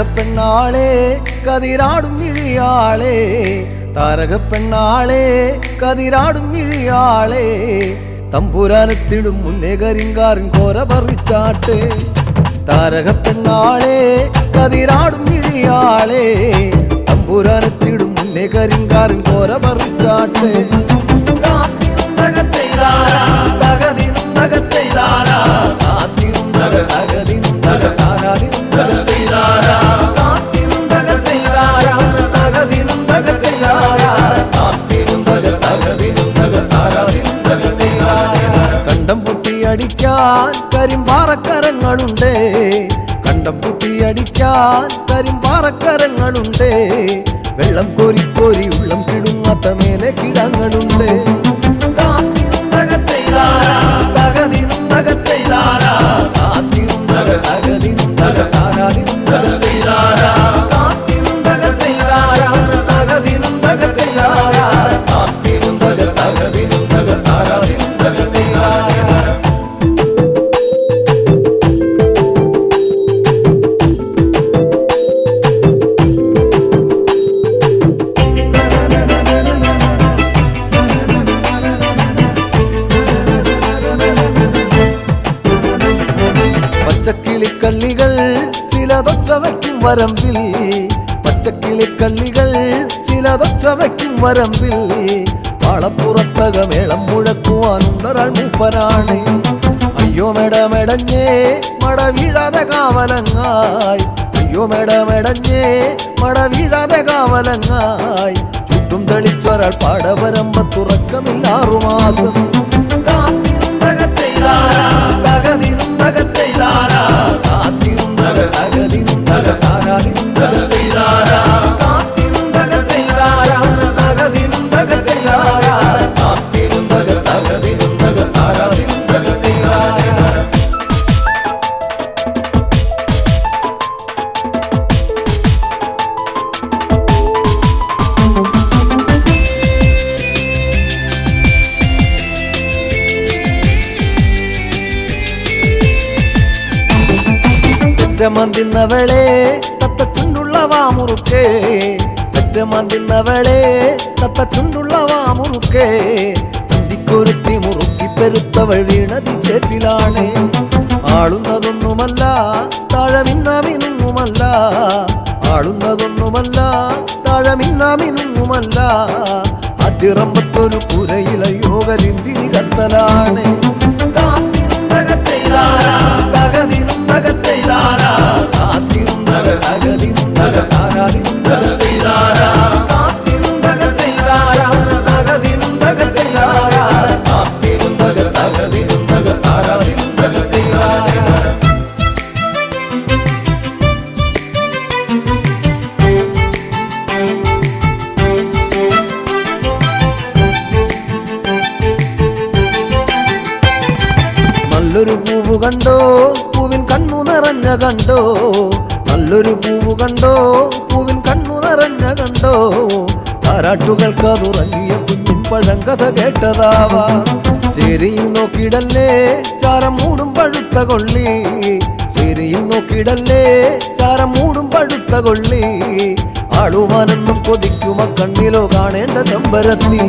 താരകപ്പെണ്ണാളെ കതിരാടും ഇഴിയാളെ താരകപ്പെണ്ണാളെ കതിരാടും ഇഴിയാളെ തമ്പുരാനെത്തിടും മുന്നേ കരിങ്കാറിൻ കോര പറിച്ചാട്ടെ താരകപ്പെണ്ണാളെ കതിരാടും ഇഴിയാളെ തമ്പുരാനെത്തിടും മുന്നേ കരിങ്കാറിൻ കോര പറിച്ചാട്ടെ കണ്ടം പൊട്ടിയടിക്കാൻ കരിമ്പാറക്കരങ്ങളുണ്ട് കണ്ടം പൊട്ടിയടിക്കാൻ കരിമ്പാറക്കരങ്ങളുണ്ട് വെള്ളം കോരി കോരി ഉള്ളം കിടുങ്ങാത്ത മേലെ കിടങ്ങളുണ്ട് പച്ചക്കിളിക്കള്ളികൾ ചിലതൊച്ച വയ്ക്കും വരമ്പിൽ പച്ചക്കിളിക്കള്ളികൾ ചിലതൊച്ച വയ്ക്കും വരമ്പിൽ പാളപ്പുറത്തകമേളം മുഴക്കുവാനുണ്ടൊരാൾ മൂപ്പനാണ് അയ്യോ മെടമെടഞ്ഞേ മട വീഴാതെ കാവലങ്ങായി അയ്യോ മെടമെടഞ്ഞേ മട വീഴാതെ കാവലങ്ങായി ചുറ്റും തെളിച്ചൊരാൾ പാടവരമ്പത്തുറക്കമില്ലാറു മാസം പെറ്റമന്തിന്നവളെ തത്തച്ചുണ്ടുള്ള വാമുറുക്കേ പെറ്റമന്തിന്നവളെ തത്തച്ചുണ്ടുള്ള വാമുറുക്കേ അന്തിക്കൊരുത്തി മുറുക്കി പെരുത്തവൾ വീണതി ചേറ്റിലാണ് ആളുന്നതൊന്നുമല്ല താഴമിന്നാമിനുങ്ങുമല്ല ആളുന്നതൊന്നുമല്ല താഴമിന്നാമിനുങ്ങുമല്ല അതിറമ്പത്തൊരു പുരയിലയോ കരിന്തിരി കത്തലാണ് നല്ലൊരു പൂവ് കണ്ടോ പൂവിൻ കണ്ണു നിറഞ്ഞ കണ്ടോ നല്ലൊരു പൂവ് കണ്ടോ പൂവിൻ കണ്ണു നിറഞ്ഞ കണ്ടോ താരാട്ടുകൾക്ക് അതുറങ്ങിയ കുഞ്ഞിൻ പഴങ്കഥ കേട്ടതാവാ ചേരിയിൽ നോക്കിയിടല്ലേ ചാരം മൂടും പഴുത്ത കൊള്ളി ചേരിയിൽ നോക്കിയിടല്ലേ ചാരം മൂടും പഴുത്ത കൊള്ളി ആളുവാനെന്നും കൊതിക്കുമ കണ്ണിലോ കാണേണ്ട ചെമ്പരത്തി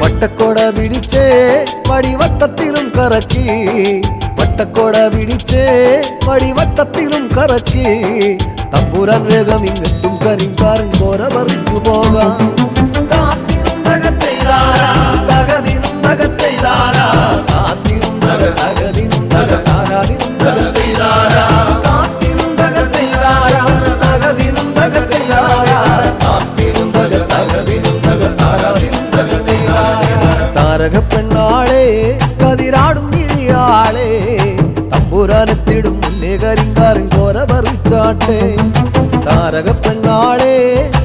വട്ടക്കോട പിടിച്ചേ വടിവട്ടത്തിലും കറക്കി വട്ടക്കോട പിടിച്ചേ വടിവട്ടത്തിലും കറക്കി തമ്പുരാൻ വേഗം ഇങ്ങെത്തും കരിങ്കാരൻ കോര പറിച്ചു പോകാം താരകപ്പെണ്ണാളെ കതിരാടും ഇഴിയാളെ തമ്പുരാനെത്തിടും മുന്നേ കരിങ്കാരൻ കോര പറിച്ചാട്ടെ താരകപ്പെണ്ണാളെ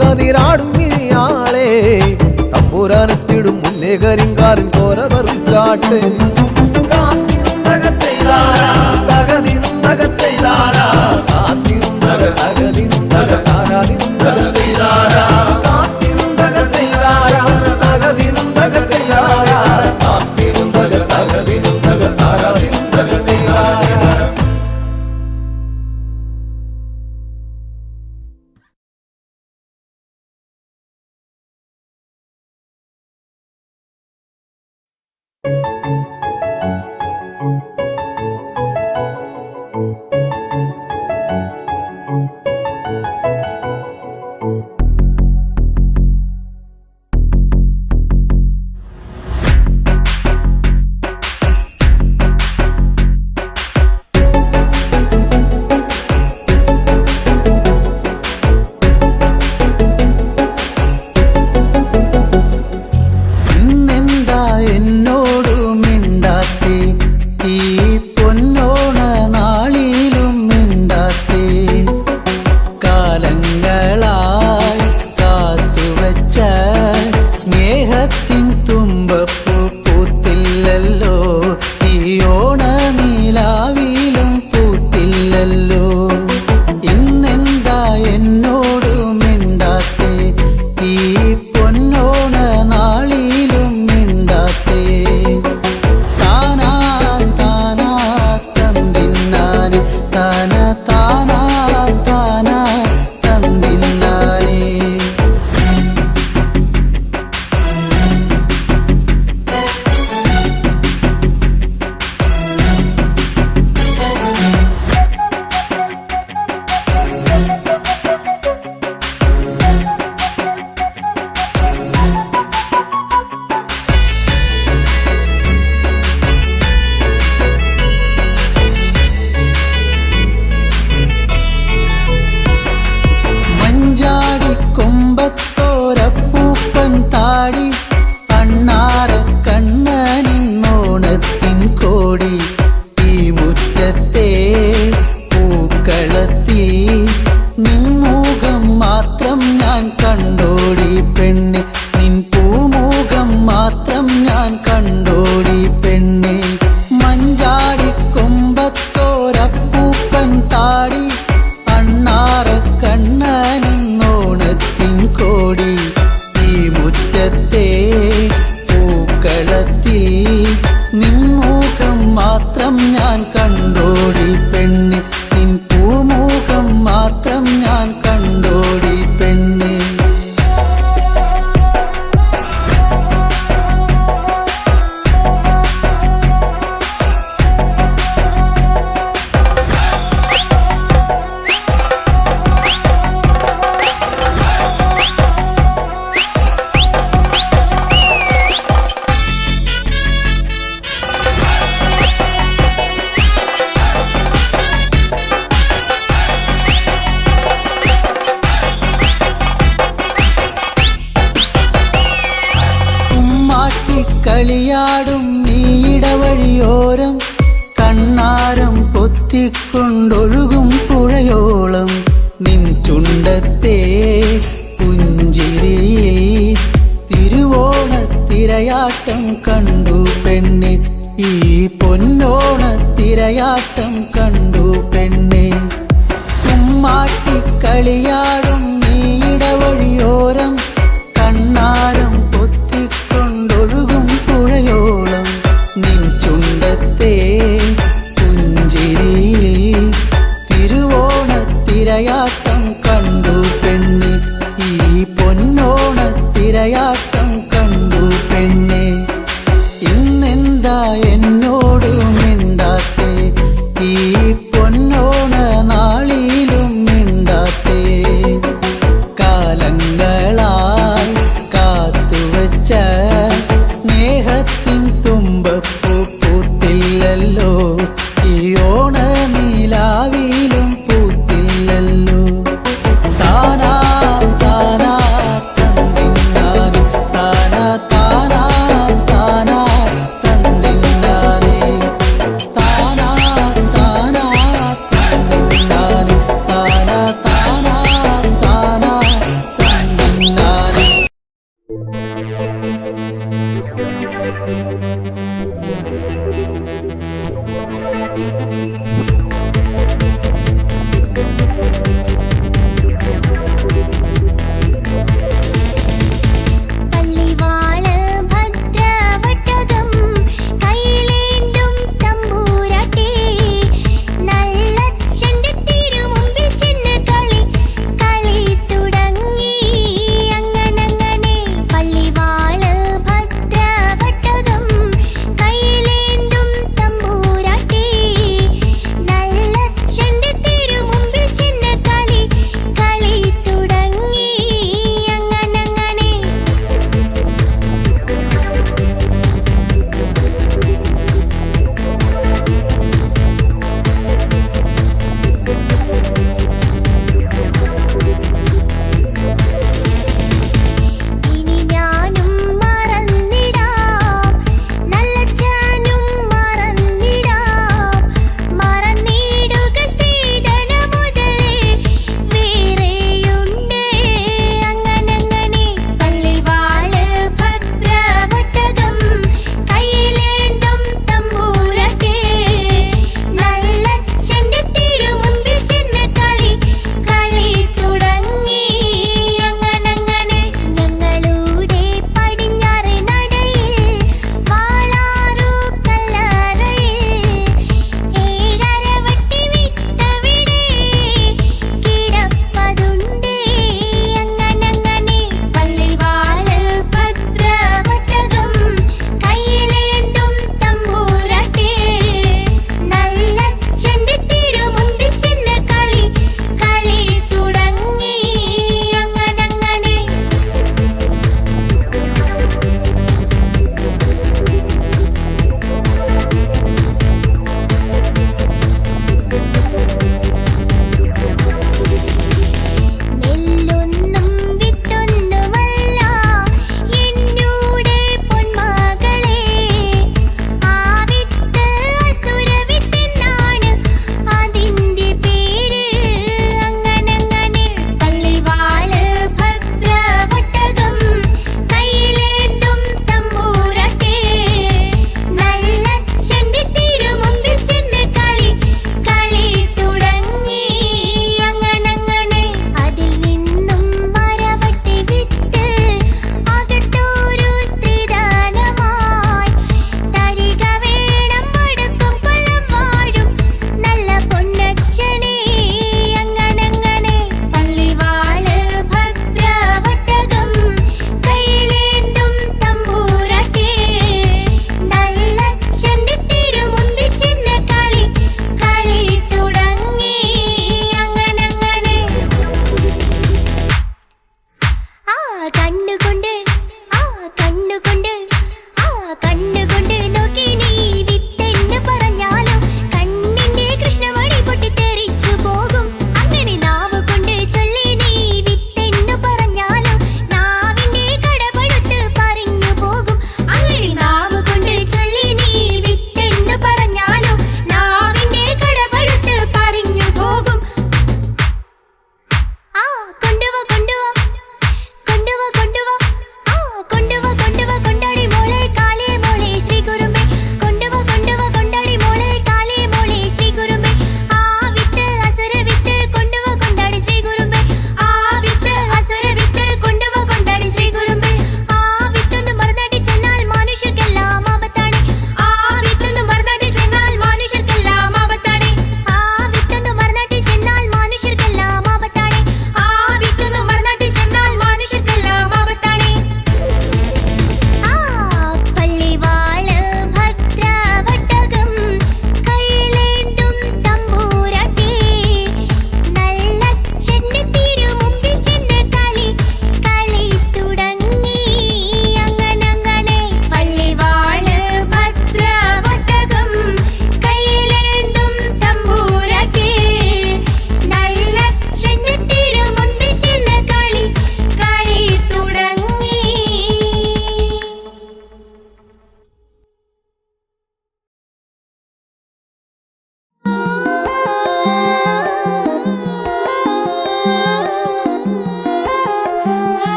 കതിരാടും ഇഴിയാളെ തമ്പുരാനെത്തിടും മുന്നേ കരിങ്കാരൻ കോര പറിച്ചാട്ടെ തകതിനും തകത്തെയ്താരാ കാത്തിനും തക തകതിനും തക താരാതിനും തകത്തെയ്താരാ കാത്തിനും തകത്തെയ്താരാ തകതിനും തകത്തെയ്താരാ കാത്തിനും തക തകതിനും തക താരാതിനും തകത്തെയ്താരാ. കളിയാടും നീയിടവഴിയോരം കണ്ണാരം പൊത്തിക്കൊണ്ടൊഴുകും പുഴയോളം നിൻ ചുണ്ടത്തെ പുഞ്ചിരിയിൽ തിരുവോണത്തിരയാട്ടം കണ്ടു പെണ്ണെ, ഈ പൊന്നോണത്തിരയാട്ടം കണ്ടു പെണ്ണെ. കുമ്മാട്ടിക്കളിയാടും നീയിടവഴിയോരം കണ്ണാരം പൊത്തിക്കൊണ്ടൊഴുകും പുഴയോളം നിൻ ചുണ്ടത്തെ പുഞ്ചിരിയിൽ തിരുവോണത്തിരയാട്ടം കണ്ടു പെണ്ണെ, ഈ പൊന്നോണത്തിരയാട്ടം കണ്ടു പെണ്ണെ. ഇന്നെന്താ എന്നോട് മിണ്ടാത്തെ, ഈ പൊന്നോണ നാളിലും മിണ്ടാത്തെ.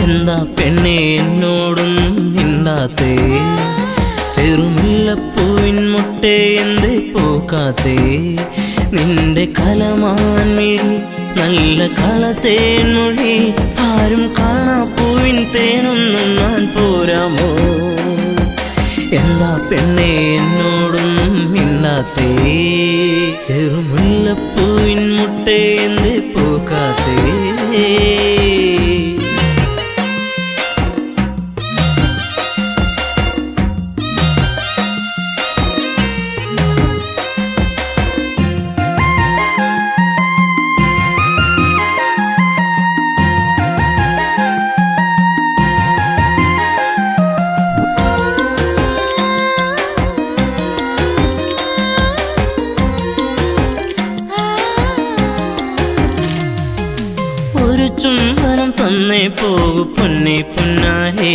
എന്താ പെണ്ണെ എന്നോടൊന്നും മിണ്ടാത്തേ? ചെറുമുല്ലപ്പൂവിൻ മുട്ടേ എന്തേ പൂക്കാത്തേ? നിന്റെ കലമാൻമിഴി നല്ല കളത്തേൻ മൊഴി, ആരും കാണാ പൂവിൻ തേനൊന്നും ഞാൻ പോരാമോ? എന്താ പെണ്ണെ എന്നോടൊന്നും മിണ്ടാത്തേ? ചെറുമുല്ലപ്പൂവിൻ മുട്ടേ എന്തേ പൂക്കാത്തേ? ഒരു ചുംബനം തന്നേ പോകു പൊന്നെ പൊന്നാരേ,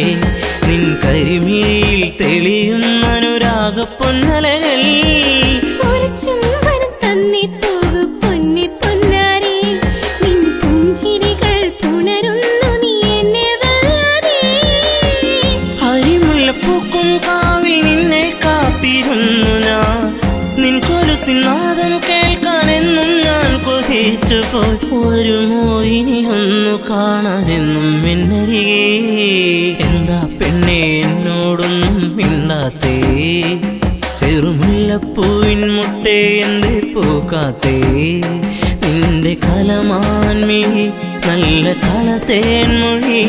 നിൻ കരിമിഴിയിൽ തെളിയുന്ന അനുരാഗ പൊന്നലകൾ. ഒരു ചുംബനം തന്നേ പോകു പൊന്നെ പൊന്നാരേ, നിൻ പുഞ്ചിരികൾ പുണരുന്നു നീ എന്നെ വല്ലാതെ. അരിമുല്ലപ്പൂക്കും കാവിൽ നിന്നെ കാത്തിരുന്നു ഞാൻ, നിൻ കൊലുസിൻ നാദം കേൾക്കാനെന്നും ഞാൻ കൊതിച്ചു പോയി. വരുമോ ഇനി ഒന്നു കാണാനെന്നും എന്നരികെ? എന്താ പെണ്ണെ എന്നോടൊന്നും മിണ്ടാത്തേ? ചെറുമുല്ലപ്പൂവിൻ മുട്ടേ എന്തേ പൂക്കാത്തേ? നിന്റെ കലമാൻമിഴി നല്ല കളത്തേൻ മൊഴി,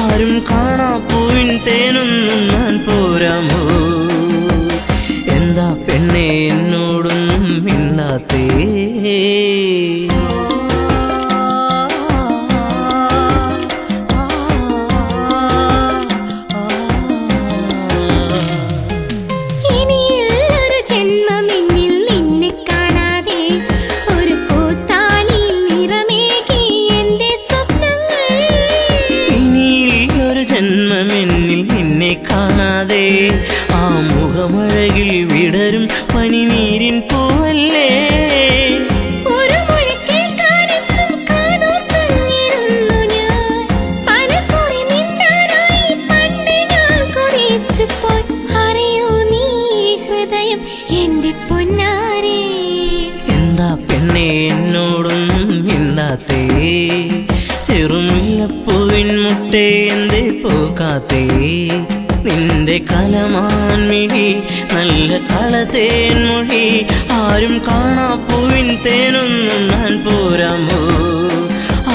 ആരും കാണാ പൂവിൻ തേനൊന്നും ഞാൻ പോരാമോ? എന്താ പെണ്ണെ എന്നോടൊന്നും മിണ്ടാത്തേ? ഇനിയൊരു ജന്മം എന്നിൽ നിന്നെ കാണാതെ, ഒരു പൂത്താലിയിൽ നിറമേകി എന്റെ സ്വപ്നങ്ങൾ. ഇനിയൊരു ജന്മമെന്നിൽ നിന്നെ കാണാതെ, ആ മുഖമഴകിൽ വിടരും പനിനീരിൻ പൂവല്ലേ. ഒരു മൊഴി കേൾക്കാനെന്നും കാതോർത്തിരുന്നു ഞാൻ, പലകുറി മിണ്ടാനായി പണ്ട് ഞാൻ കൊതിച്ചു പോയി. അറിയൂ നീ ഹൃദയം എന്റെ പൊന്നാരേ? എന്താ പെണ്ണെ എന്നോടൊന്നും മിണ്ടാത്തേ? ചെറുമുല്ലപ്പൂവിൻ മുട്ടേ എന്തേ പൂക്കാത്തേ? നിന്റെ കലമാൻമിഴി നല്ല കളത്തേൻ മൊഴി, ആരും കാണാ പൂവിൻ തേനൊന്നും ഞാൻ പോരാമോ?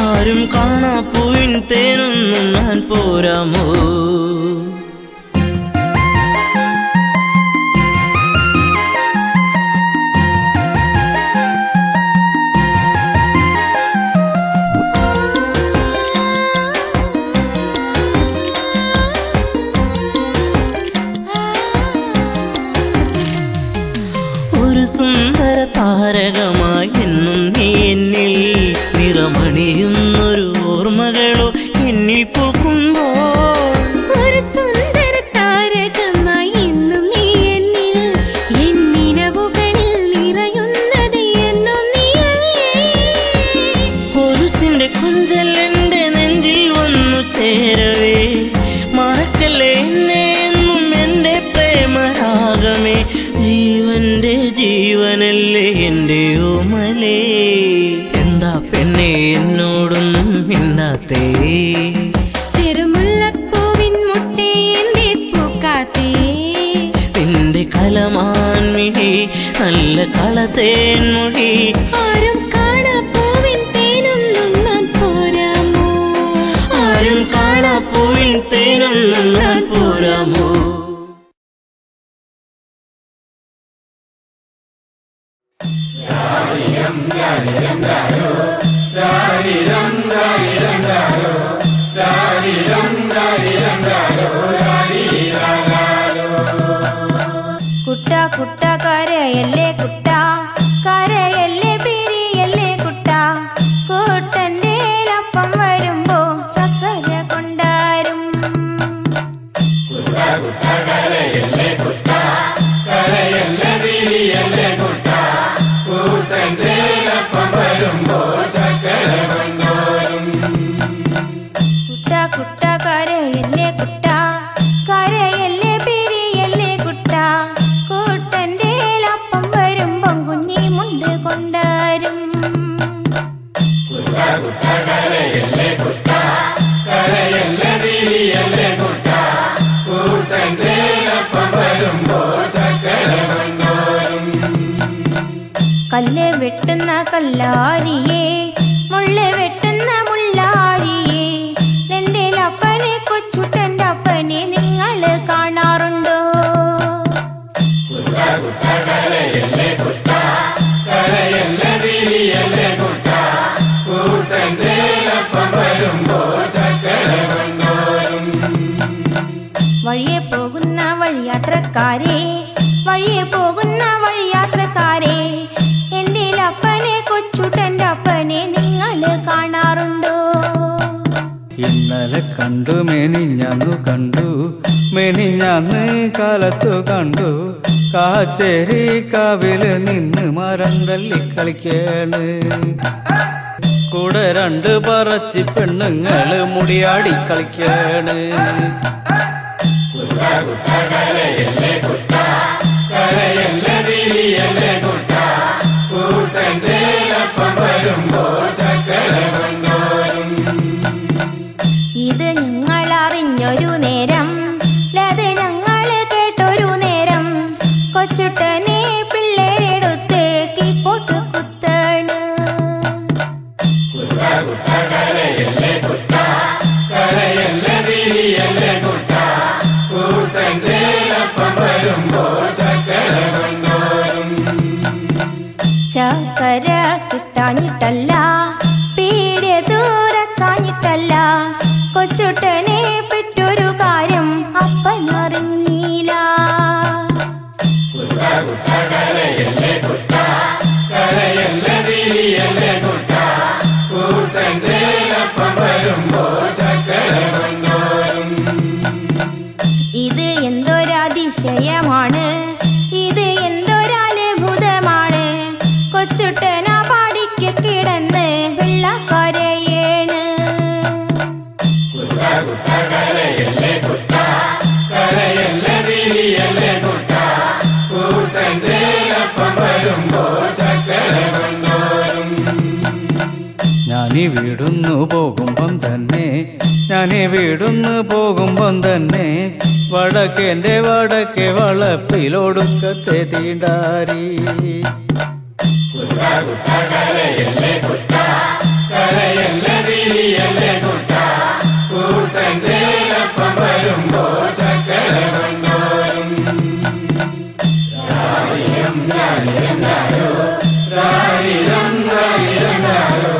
ആരും കാണാ പൂവിൻ തേനൊന്നും ഞാൻ പോരാമോ? ഒരു സുന്ദര താരകമായി എന്നും നീ എന്നിൽ, നിറമണിയുന്നൊരു ഓർമ്മകളോ എന്നിൽ പൂക്കുമ്പോൾ. ഒരു സുന്ദര താരകമായി എന്നും നീ എന്നിൽ, എന്നിനവുകളിൽ നിറയുന്നത് എന്നും നീയല്ലേ. കൊലുസിന്റെ കൊഞ്ചൽ എന്റെ നെഞ്ചിൽ വന്നു ചേരവേ, മറക്കല്ലേ എന്നെ എന്നും എന്റെ പ്രേമരാഗമേ. ജീവന്റെ ജീവനല്ലേ എന്റെ ഓമലേ? എന്താ പെണ്ണെ എന്നോടൊന്നും മിണ്ടാത്തേ? ചെറുമുല്ലപ്പൂവിൻ മുട്ടേ എന്തേ പൂക്കാത്തേ? നിന്റെ കലമാൻമിഴി നല്ല കളത്തേൻ മൊഴി, ആരും കാണാ പൂവിൻ തേനൊന്നും ഞാൻ പോരാമോ? ആരും കാണാ പൂവിൻ തേനൊന്നും ഞാൻ പോരാമോ? കുട്ട കുട്ട കരയല്ലേ കുട്ട, കരയല്ലേ പിരിയല്ലേ കുട്ട, കൂട്ടന്റെ ഒപ്പം വരുമ്പോ ചക്കര കൊണ്ടാരും. കരയല്ലേ കുട്ട, കരയല്ലേ പിരിയല്ലേ കുട്ട, കൂട്ടന്റെ ഒപ്പം വരുമ്പോ ചക്കര കൊണ്ടാരും. കുട്ട കുട്ട കരയല്ലേ കുട്ട കരയല്ലേ പിരിയല്ലേ കുട്ട കൂട്ടൻ്റെ അപ്പം വരുമ്പം കുഞ്ഞി മുണ്ട് കൊണ്ടാരും കരയല്ലേ കുട്ട കരയല്ലേ പിരിയല്ലേ കുട്ട കൂട്ടൻ്റെ അപ്പം വരുമ്പോൾ ചക്കര കൊണ്ടോരും കല്ല് വെട്ടുന്ന കല്ലാരിയേ മുള്ള് വെട്ടുന്ന മുള്ളാരിയേ എൻ്റെ അപ്പനെ കൊച്ചുട്ടൻ്റെ അപ്പനെ നിങ്ങൾ കാണാറുണ്ടോ കരയല്ലേ കുട്ട കരയല്ലേ പിരിയല്ലേ കുട്ട കൂട്ടൻ്റെ അപ്പം വരുമ്പോൾ ചക്കര കൊണ്ടോരും വഴിയെ പോകുന്ന വഴിയാത്രക്കാരെ വഴിയെ പോകുന്ന വഴിയാത്രക്കാരെ എൻ്റെ അപ്പനെ കൊച്ചുട്ടൻ്റെ അപ്പനെ നിങ്ങൾ കാണാറുണ്ടോ ഇന്നലെ കണ്ടു മെനിഞ്ഞാന്ന് കാലത്തു കണ്ടു കാച്ചേരി കാവില് നിന്ന് മരം തല്ലി കളിക്കാണ് കൂടെ രണ്ട് പറച്ചി പെണ്ണുങ്ങള് മുടിയാടി കളിക്കാണ് കരയല്ലേ കുട്ട കരയല്ലേ പിരിയല്ലേ കുട്ട കൂട്ടൻ്റെ അപ്പം വരുമ്പോൾ ചക്കര കൊണ്ടോരും ഇത് ഞങ്ങൾ അറിഞ്ഞൊരു നേരം അത് ഞങ്ങൾ കേട്ടൊരു നേരം കൊച്ചുട്ടനെ പിള്ളേരെടുത്ത് കീപ്പോട്ട് കുത്താണ് കരയല്ലേ കുട്ട കരയല്ലേ പിരിയല്ലേ കുട്ട കൂട്ടൻ്റെ അപ്പം വരുമ്പോൾ ചക്കര കൊണ്ടോരും ചക്കര കിട്ടാഞ്ഞിട്ടല്ല പീടിയ ദൂരക്കാഞ്ഞിട്ടല്ല കൊച്ചുട്ടനെ പെട്ടൊരു കാര്യം അപ്പനറിഞ്ഞില്ല കരയല്ലേ കുട്ട കരയല്ലേ പിരിയല്ലേ കുട്ട കൂട്ടൻ്റെ അപ്പം വരുമ്പോൾ ചക്കര കൊണ്ടോരും ഇത് എന്തൊരതിശയമാണ് ഇത് എന്തൊരത്ഭുതമാണ് കൊച്ചുട്ടന പാടിക്ക് കിടന്ന് വെള്ളക്കരയേണ് കരയല്ലേ കുട്ട കരയല്ലേ പിരിയല്ലേ കുട്ട കൂട്ടൻ്റെ അപ്പം വരുമ്പോൾ ചക്കര കൊണ്ടോരും ഞാനീ വീടുന്നു പോകുമ്പം തന്നെ വടക്കേന്റെ വടക്കേ വളപ്പിലൊടുക്കത്തെ തീണ്ടാരി കരയല്ലേ കുട്ട കരയല്ലേ പിരിയല്ലേ കുട്ട കൂട്ടൻ്റെ അപ്പം വരുമ്പോൾ ചക്കര കൊണ്ടോരും രാരിരം രാരിരം രാരോ രാരിരം രാരിരം രാരോ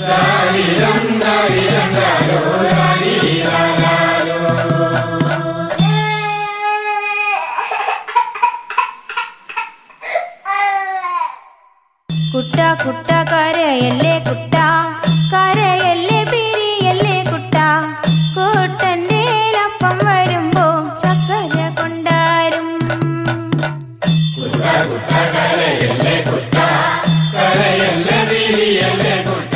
രാരിരം രാരിരം രാരോ രാരിരാരോ കുട്ട കുട്ട കരയല്ലേ കുട്ട കരയല്ലേ പിരിയല്ലേ കുട്ട കൂട്ടൻ്റെ അപ്പം വരുമ്പോ ചക്കര കൊണ്ടാരും കരയല്ലേ കുട്ട കരയല്ലേ പിരിയല്ലേ കുട്ട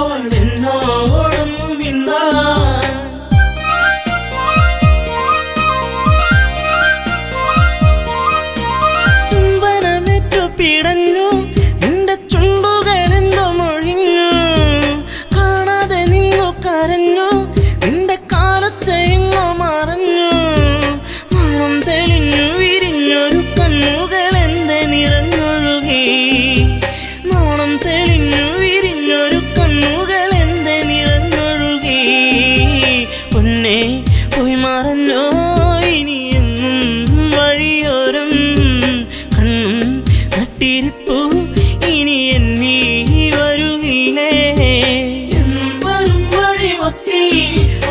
അവൾ എന്നോടൊന്നു മിണ്ടാൻ ചുംബനമേറ്റു പിടഞ്ഞു നിന്റെ ചുണ്ടുകളെന്തോ മൊഴിഞ്ഞു കാണാതെ നിന്നു കരഞ്ഞു നിന്റെ കാലച്ചെങ്ങോ മറഞ്ഞു നാണം തെളിഞ്ഞു വിരിഞ്ഞൊരു കണ്ണുകളെന്തെ നിറഞ്ഞൊഴുകി നാണം തെളിഞ്ഞു വിരിഞ്ഞൊരു കണ്ണുകളെന്തെ നിറഞ്ഞൊഴുകി പൊന്നെ പോയി മറഞ്ഞോ ഇനി എന്നും വഴിയോരം കണ്ണും നട്ടിരിപ്പു ഇനി എന്നീ വരുകില്ലേ എന്നും വരും വഴിവക്കി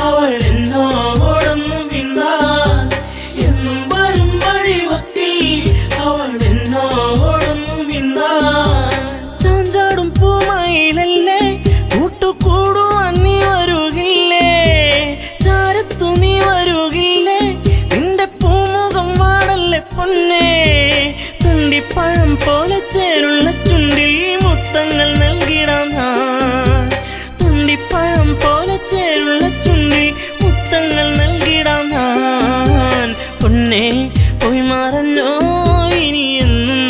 അവൾ എന്നോടൊന്നു മിണ്ടാൻ എന്നും വരും വഴിവക്കി അവൾ എന്നോടൊന്നു മിണ്ടാൻ ചാഞ്ചാടും പൂമയിലല്ലേ കൂട്ടുകൂടുവാൻ നീ വരുകില്ലേ ചാരത്തു നീ വരുകില്ലേ നിന്റെ പൂമുഖം വാടല്ലേ പൊന്നേ തുണ്ടിപ്പഴം പോലെ ചേരുള്ള ചുണ്ടിൽ മുത്തങ്ങൾ നൽകിടാം ഞാൻ തുണ്ടിപ്പഴം പോലെ ചേരുള്ള ചുണ്ടിൽ മുത്തങ്ങൾ നൽകിടാം ഞാൻ പൊന്നേ പോയി മറഞ്ഞോ ഇനി എന്നും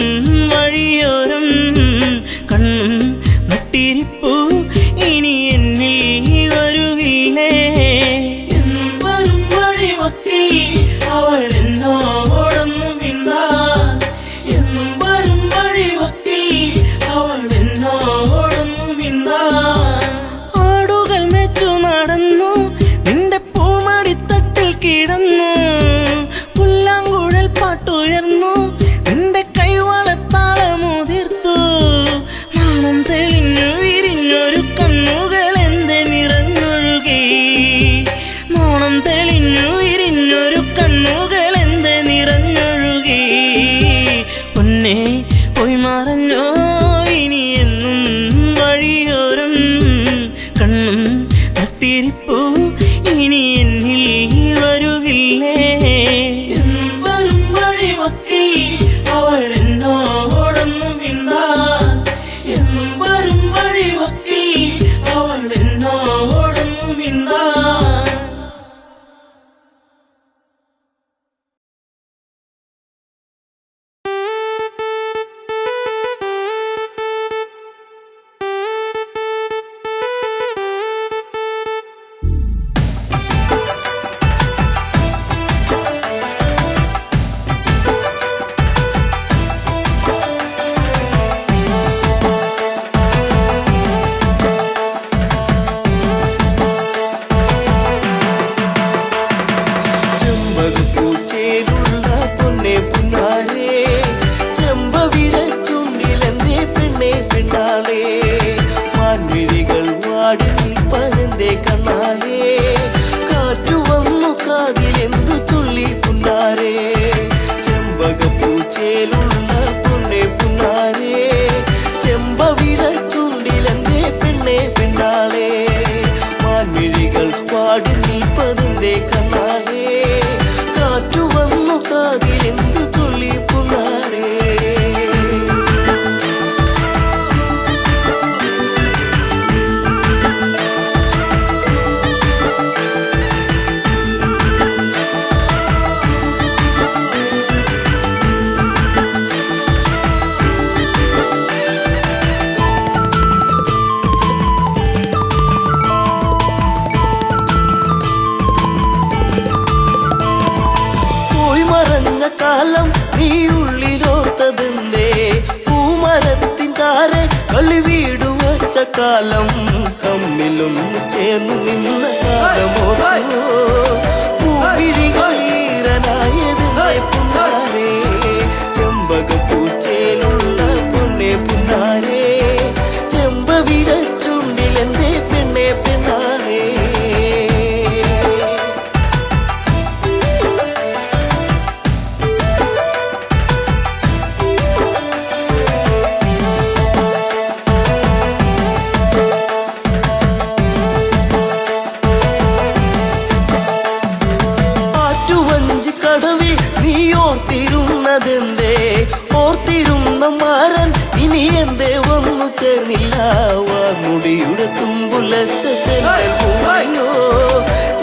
വഴിയോരം കണ്ണും നട്ടിരിപ്പു ഇനി എന്നിൽ വരുകില്ലേ എന്നും വരും വഴിവക്കി അവൾ എന്നോടൊന്നു മിണ്ടാൻ എന്നും വരും വഴിവക്കി അവൾ എന്നോടൊന്നു മിണ്ടാൻ ആടുകൾ മെച്ചു നടന്നു നിന്റെ പൂമടിത്തട്ടിൽ കിടന്നു പുല്ലാങ്കുഴൽ പാട്ടുയർന്നു നിന്റെ കൈവളത്താളമുതിർത്തു നാണം തെളിഞ്ഞു വിരിഞ്ഞൊരു കണ്ണുകളെന്തെ നിറഞ്ഞൊഴുകി നാണം തെളിഞ്ഞു വിരിഞ്ഞൊരു കണ്ണുകളെന്തെ നിറഞ്ഞൊഴുകി പൊന്നെ പോയി മറഞ്ഞോ ഇനി എന്നും വഴിയോരം കണ്ണും നട്ടിരിപ്പു ഇനി എന്നിൽ വരുകില്ലേ എന്നും വരും വഴിവക്കി അവൾ എന്നോടൊന്നു മിണ്ടാൻ എന്നും വരും വഴിവക്കി അവൾ എന്നോടൊന്നു മിണ്ടാൻ ചെമ്പകപ്പൂച്ചേലുള്ള പൊന്നെ പുന്നാരേ ചെമ്പവിഴ ചുണ്ടിലെന്തേ പെണ്ണെ പെണ്ണാളേ മാൻമിഴികൾ വാടി നിൽപ്പതെന്തേ കണ്ണാളേ കാറ്റു വന്നു കാതിലെന്തു ചൊല്ലി പുന്നാരേ ചെമ്പകപ്പൂച്ചേലുള്ള പൊന്നെ പുന്നാരേ ചെമ്പവിഴ ചുണ്ടിലെന്തേ പെണ്ണെ പെണ്ണാളേ മാൻമിഴികൾ വാടി നിൽപ്പതെന്തേ കണ്ണാളേ കാറ്റു വന്നു കാതിലെന്തു ചൊല്ലി പുന്നാരേ പോയി മറഞ്ഞ കാലം നീ ഉള്ളിലോർത്തതെന്തേ പൂമരത്തിൻ ചാരെ കളി വീടു വച്ച കാലം തമ്മിലൊന്ന് ചേർന്ന് നിന്ന കാലമോർത്തോ പൂവിഴികൾ ഈറനായതെന്തേ പുന്നാരേ ചെമ്പകപ്പൂച്ചേലുള്ള പൊന്നെ പുന്നാരേ ചെമ്പവിഴ ചുണ്ടിലെന്തേ പെണ്ണെ പെണ്ണാളേ കടവിൽ നീ ഓർത്തിരുന്നതെന്തേ ഓർത്തിരുന്ന മാരൻ ഇനി എന്തേ വന്നു ചേർന്നില്ല മുടിയുടെ തുമ്പുലച്ച തെന്നൽ പൂവയോ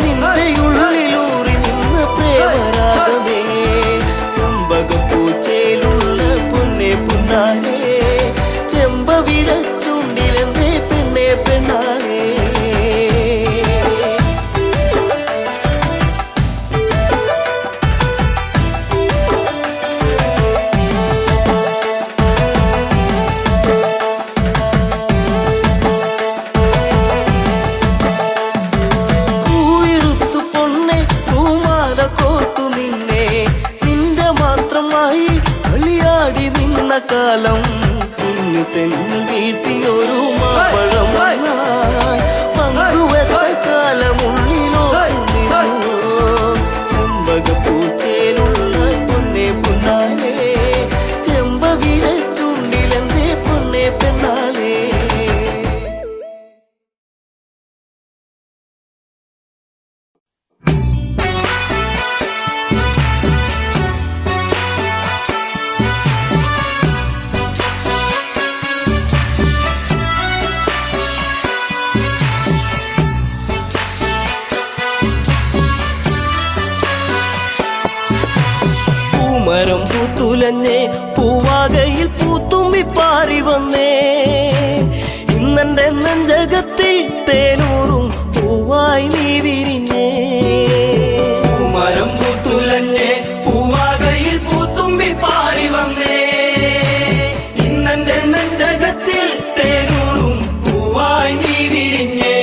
നിന്റെ ഉള്ളിലൂറി നിന്ന പ്രേമരാഗമേ ചെമ്പകപ്പൂച്ചയിലുള്ള പൊന്നെ പുന്നാരേ ചെമ്പവിട ചുണ്ടിലെന്തേ പെണ്ണെ പെണ്ണാളേ കാലം കുഞ്ഞു തെന്നു വീഴ്ത്തിയൊരു മാമ്പഴം പങ്കുവച്ച കാലമുള്ളിലോട്ടു ചെമ്പകപ്പൂച്ചയിലുള്ള പൊന്നെ പുന്നാലേ ചെമ്പവിട ചുണ്ടിലെന്തേ പൊന്നെ പെണ്ണാളേ മരം പൂത്തുലഞ്ഞേ പൂവാകയിൽ പൂത്തുമ്പി പാറി വന്നേ ഇന്നെന്റെ നെഞ്ചകത്തിൽ തേനൂറും പൂവായി നീ വിരിഞ്ഞേ മരം പൂത്തുലഞ്ഞേ പൂവാകയിൽ പൂത്തുമ്പി പാറി വന്നേ ഇന്നെന്റെ നെഞ്ചകത്തിൽ തേനൂറും പൂവായി നീ വിരിഞ്ഞേ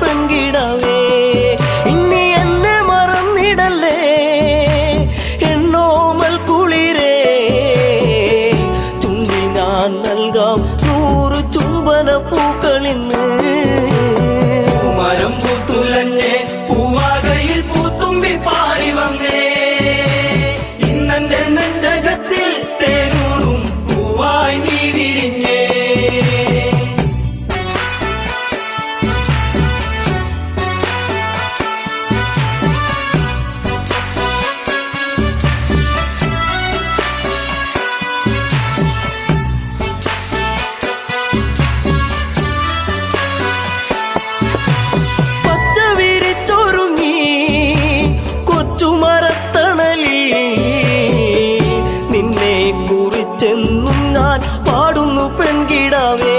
പെൺകിടാവേ ഇനി എന്നെ മറന്നിടല്ലേ എന്നോമൽ കുളിരേ ചുണ്ടി ഞാൻ നൽകാം 100 ചുംബന പൂക്കളിന്ന് മരം പൂത്തുലഞ്ഞേ പൂവാകയിൽ പൂത്തുമ്പി പാറി വന്നേ ഇന്നെന്റെ നെഞ്ചകത്തിൽ തേനൂറും പൂവായി നീ വിരിഞ്ഞേ ചെന്നും ഞാൻ പാടുന്നു പെൺകിടാവേ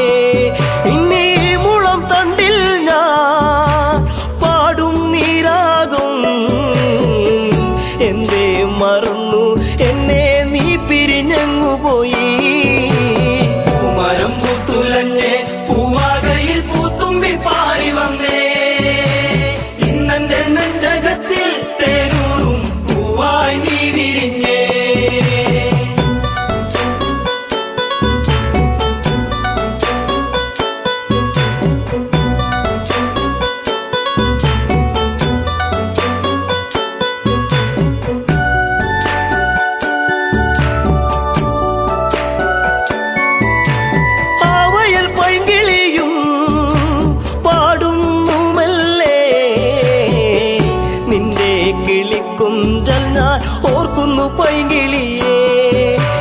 ഇനി മുളം തണ്ടിൽ ഞാൻ പാടും നീരാകും എന്തേ മറന്നു എന്നെ നീ പിരിഞ്ഞങ്ങു പോയി മരം പൂത്തുലഞ്ഞേ പൂവാകയിൽ പൂത്തുമ്പി പാറി വന്നേ ഇന്നെന്റെ നെഞ്ചകത്തിൽ തേനൂറും പൂവായി നീ വിരിഞ്ഞേ കുഞ്ചൽ ഞാൻ ഓർക്കുന്നു പൈങ്കിളിയേ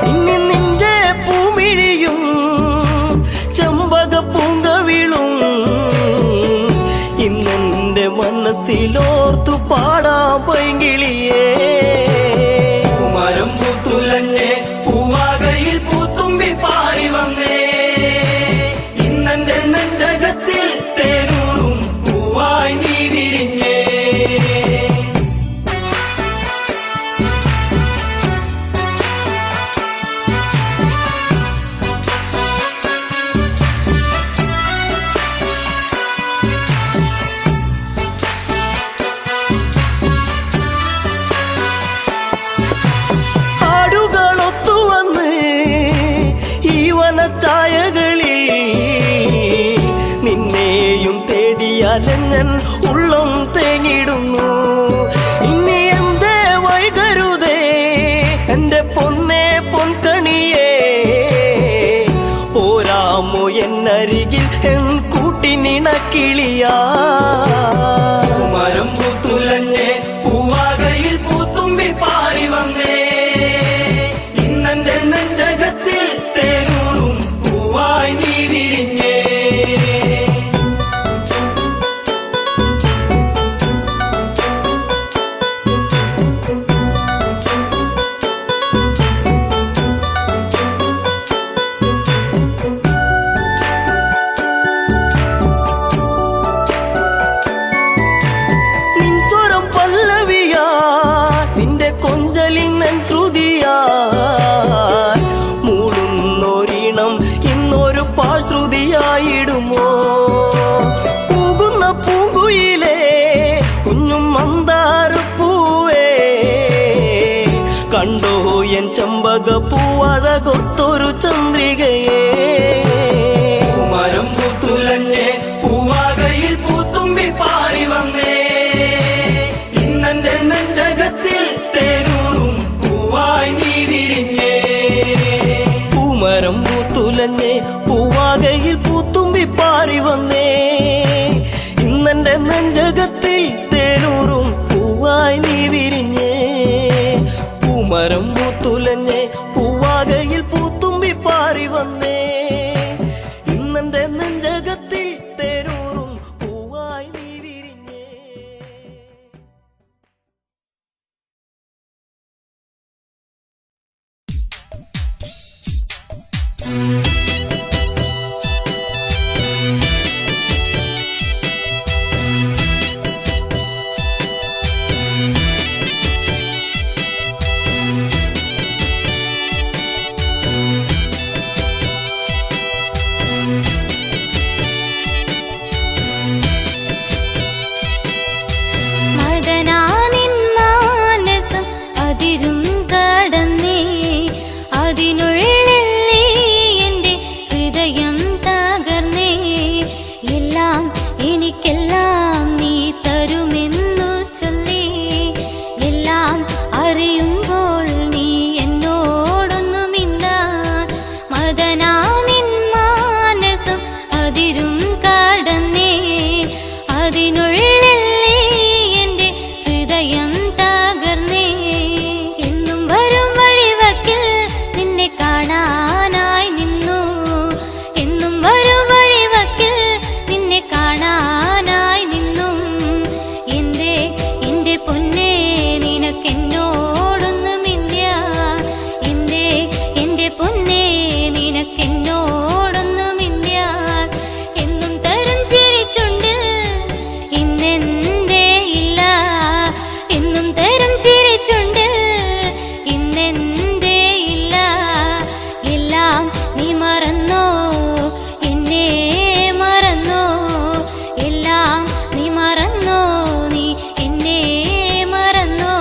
ഇനി നിന്റെ പൂമിഴിയും ചെമ്പക പൂങ്കവിളും ഇന്നെന്റെ മനസ്സിലോർത്തു പാടാം പൈങ്കിളിയേ മരം പൂത്തുലഞ്ഞേ പൂവാകയിൽ പൂത്തുമ്പി പാറി വന്നേ ഇന്നെന്റെ നെഞ്ചകത്തിൽ തേനൂറും പൂവായി നീ വിരിഞ്ഞേ കരഞ്ഞാലെങ്ങൻ ഉള്ളം തേങ്ങിടുന്നു. ഇനി എന്തേ വൈകരുതേ എന്റെ പൊന്നേ പൊൻകണിയേ, പോരാമോ എന്നരികിൽ എൻ കൂട്ടിനിണക്കിളിയാ. മരം പൂത്തുലഞ്ഞേ പൂവാകയിൽ പൂത്തുമ്പി പാറി വന്നേ, ഇന്നെന്റെ നെഞ്ചകത്തിൽ തേനൂറും പൂവായി നീ വിരിഞ്ഞേ. നിൻസ്വരം പല്ലവിയാ, നിന്റെ കൊഞ്ചലിൻ നൻ ശ്രുതിയാ, മൂടുന്നൊരിണം ഇന്നൊരു പാഴ്ശ്രുതിയായിടുമോ. കൂകുന്ന പൂങ്കുയിലേ കുഞ്ഞും മന്ദാരപ്പൂവേ, കണ്ടോ എൻ ചമ്പക പൂവഴകൊത്തൊരു ചന്ദ്രികയെ. മരം പൂത്തുലഞ്ഞേ പൂവാകയിൽ പൂത്തുമ്പി പാറി വന്നേ, ഇന്നെന്റെ നെഞ്ചകത്തിൽ തേനൂറും പൂവായി നീ വിരിഞ്ഞേ. പൂമരം പൂത്തുലഞ്ഞേ പൂവാകയിൽ പൂത്തുമ്പി പാറി വന്നേ, ഇന്നെന്റെ നെഞ്ചകത്തിൽ തേനൂറും പൂവായി നീ വിരിഞ്ഞേ. പൂമരം പൂത്തുലഞ്ഞേ പൂവാകയിൽ പൂത്തുമ്പി പാറി വന്നേ, ഇന്നെന്റെ നെഞ്ചകത്തിൽ തേനൂറും പൂവായി നീ വിരിഞ്ഞേ. മദനാനിൻ മാനസം അതിരും കടന്നേ, അതിനുള്ളിൽ നീ എൻ്റെ ഹൃദയം തകർന്നേ. എല്ലാം എനിക്കെല്ലാം നീ തരുമെന്നു ചൊല്ലി, എല്ലാം അറിയുമ്പോൾ നീ എന്നോടൊന്നുമില്ല. മദനാനിൻ മാനസം അതിരും കടന്നേ, അതിനുള്ളിൽ നീ എൻ്റെ ഹൃദയം തകർന്നേ. എന്നും വരും വഴിവക്കിൽ നിന്നെ കാണാനായി നിന്നു, എന്നും വരും വഴിവക്കിൽ നിന്നെ കാണാനായി നിന്നും. എൻ്റെ പൊന്നേ നിനക്കെന്നോടൊന്നുമില്ല, എൻ്റെ പൊന്നേ നിനക്കെന്നോടൊന്നുമില്ല. എന്നും തരും ചിരിച്ചുണ്ട് ഇന്നെന്തേ ഇല്ല, എന്നും തരും ചിരിച്ചുണ്ട് ഇന്നെന്തേ ഇല്ല. എല്ലാം നീ മറന്നോ, എന്നെ മറന്നോ, എല്ലാം നീ മറന്നോ, നീ എന്നെ മറന്നോ.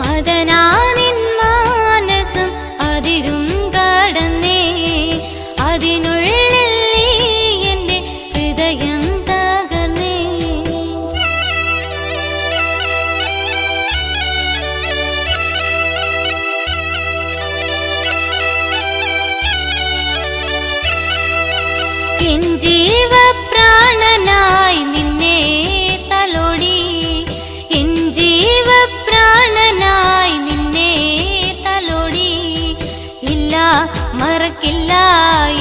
മദനാനിൻ മാനസം അതിരും കടന്നേ, അതിനുള്ളിൽ നീ എൻ്റെ ഹൃദയം തകർന്നേ. എൻ ജീവപ്രാണനായി നിന്നെ തലോടി, എൻ ജീവപ്രാണനായി നിന്നെ തലോടി. ഇല്ല മറക്കില്ല